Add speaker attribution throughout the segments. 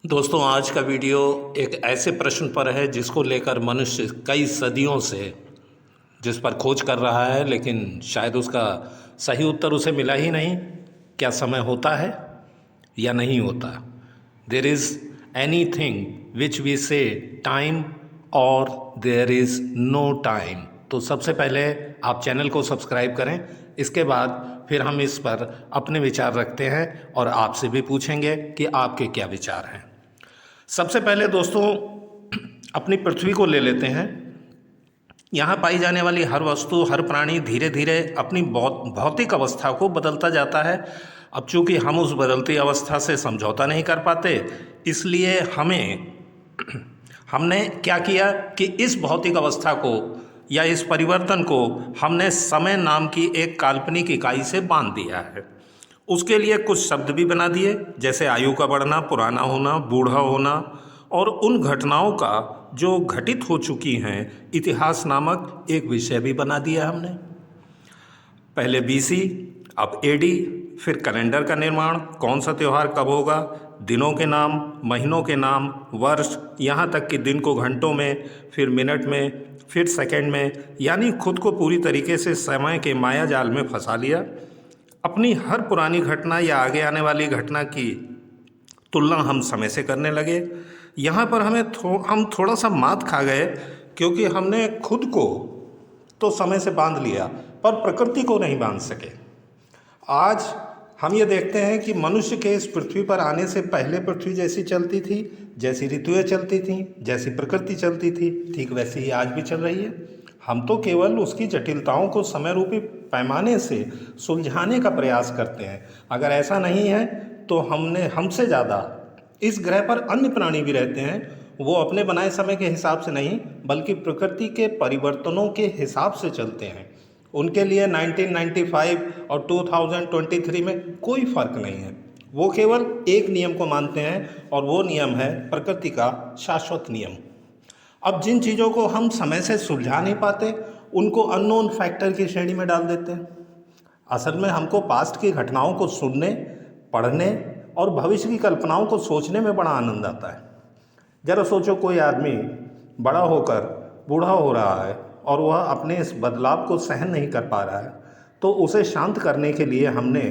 Speaker 1: दोस्तों, आज का वीडियो एक ऐसे प्रश्न पर है जिसको लेकर मनुष्य कई सदियों से जिस पर खोज कर रहा है, लेकिन शायद उसका सही उत्तर उसे मिला ही नहीं। क्या समय होता है या नहीं होता? There is anything which we say time और देर इज़ नो टाइम। तो सबसे पहले आप चैनल को सब्सक्राइब करें, इसके बाद फिर हम इस पर अपने विचार रखते हैं और आपसे भी पूछेंगे कि आपके क्या विचार हैं। सबसे पहले दोस्तों, अपनी पृथ्वी को ले लेते हैं। यहाँ पाई जाने वाली हर वस्तु, हर प्राणी धीरे धीरे अपनी भौतिक अवस्था को बदलता जाता है। अब चूंकि हम उस बदलती अवस्था से समझौता नहीं कर पाते, इसलिए हमने क्या किया कि इस भौतिक अवस्था को या इस परिवर्तन को हमने समय नाम की एक काल्पनिक इकाई से बांध दिया है। उसके लिए कुछ शब्द भी बना दिए, जैसे आयु का बढ़ना, पुराना होना, बूढ़ा होना, और उन घटनाओं का जो घटित हो चुकी हैं इतिहास नामक एक विषय भी बना दिया हमने। पहले बीसी, अब एडी, फिर कैलेंडर का निर्माण, कौन सा त्यौहार कब होगा, दिनों के नाम, महीनों के नाम, वर्ष, यहाँ तक कि दिन को घंटों में, फिर मिनट में, फिर सेकंड में, यानी खुद को पूरी तरीके से समय के माया जाल में फंसा लिया। अपनी हर पुरानी घटना या आगे आने वाली घटना की तुलना हम समय से करने लगे। यहाँ पर हम थोड़ा सा मात खा गए, क्योंकि हमने खुद को तो समय से बांध लिया पर प्रकृति को नहीं बांध सके। आज हम ये देखते हैं कि मनुष्य के इस पृथ्वी पर आने से पहले पृथ्वी जैसी चलती थी, जैसी ऋतुएं चलती थीं, जैसी प्रकृति चलती थी, ठीक वैसे ही आज भी चल रही है। हम तो केवल उसकी जटिलताओं को समय रूपी पैमाने से सुलझाने का प्रयास करते हैं। अगर ऐसा नहीं है तो हमसे ज़्यादा इस ग्रह पर अन्य प्राणी भी रहते हैं। वो अपने बनाए समय के हिसाब से नहीं, बल्कि प्रकृति के परिवर्तनों के हिसाब से चलते हैं। उनके लिए 1995 और 2023 में कोई फर्क नहीं है। वो केवल एक नियम को मानते हैं, और वो नियम है प्रकृति का शाश्वत नियम। अब जिन चीज़ों को हम समय से सुलझा नहीं पाते, उनको अननोन फैक्टर की श्रेणी में डाल देते हैं। असल में हमको पास्ट की घटनाओं को सुनने, पढ़ने और भविष्य की कल्पनाओं को सोचने में बड़ा आनंद आता है। जरा सोचो, कोई आदमी बड़ा होकर बूढ़ा हो रहा है और वह अपने इस बदलाव को सहन नहीं कर पा रहा है, तो उसे शांत करने के लिए हमने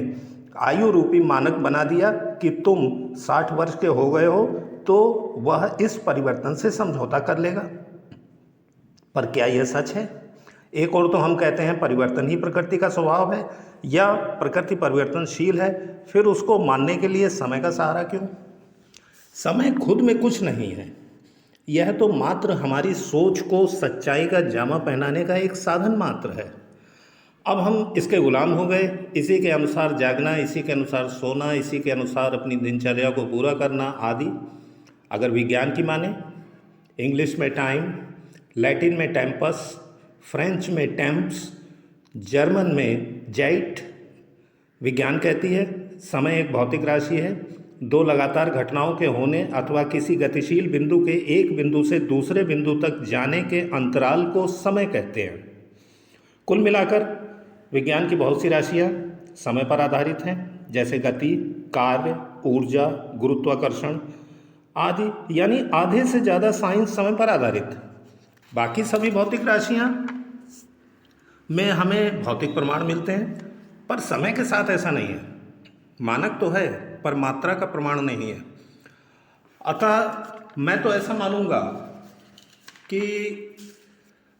Speaker 1: आयु रूपी मानक बना दिया कि तुम 60 वर्ष के हो गए हो तो वह इस परिवर्तन से समझौता कर लेगा। पर क्या यह सच है? एक और तो हम कहते हैं परिवर्तन ही प्रकृति का स्वभाव है, या प्रकृति परिवर्तनशील है। फिर उसको मानने के लिए समय का सहारा क्यों? समय खुद में कुछ नहीं है, यह तो मात्र हमारी सोच को सच्चाई का जामा पहनाने का एक साधन मात्र है। अब हम इसके गुलाम हो गए, इसी के अनुसार जागना, इसी के अनुसार सोना, इसी के अनुसार अपनी दिनचर्या को पूरा करना आदि। अगर विज्ञान की माने, इंग्लिश में टाइम, लैटिन में टेम्पस, फ्रेंच में टेम्प्स, जर्मन में जाइट। विज्ञान कहती है समय एक भौतिक राशि है। दो लगातार घटनाओं के होने अथवा किसी गतिशील बिंदु के एक बिंदु से दूसरे बिंदु तक जाने के अंतराल को समय कहते हैं। कुल मिलाकर विज्ञान की बहुत सी राशियाँ समय पर आधारित हैं, जैसे गति, कार्य, ऊर्जा, गुरुत्वाकर्षण आदि। यानी आधे से ज़्यादा साइंस समय पर आधारित। बाकी सभी भौतिक राशियाँ में हमें भौतिक प्रमाण मिलते हैं, पर समय के साथ ऐसा नहीं है। मानक तो है, पर मात्रा का प्रमाण नहीं है। अतः मैं तो ऐसा मानूंगा कि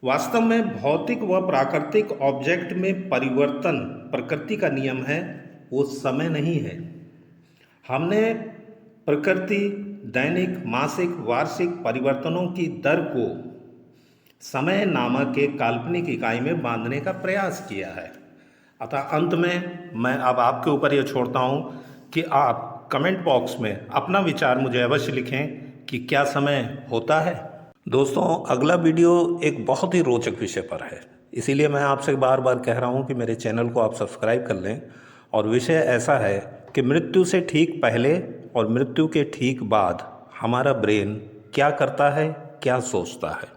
Speaker 1: वास्तव में भौतिक व प्राकृतिक ऑब्जेक्ट में परिवर्तन प्रकृति का नियम है, वो समय नहीं है। हमने प्रकृति दैनिक, मासिक, वार्षिक परिवर्तनों की दर को समय नामक एक काल्पनिक इकाई में बांधने का प्रयास किया है। अतः अंत में मैं अब आपके ऊपर यह छोड़ता हूँ कि आप कमेंट बॉक्स में अपना विचार मुझे अवश्य लिखें कि क्या समय होता है। दोस्तों, अगला वीडियो एक बहुत ही रोचक विषय पर है, इसीलिए मैं आपसे बार बार कह रहा हूँ कि मेरे चैनल को आप सब्सक्राइब कर लें। और विषय ऐसा है कि मृत्यु से ठीक पहले और मृत्यु के ठीक बाद हमारा ब्रेन क्या करता है, क्या सोचता है।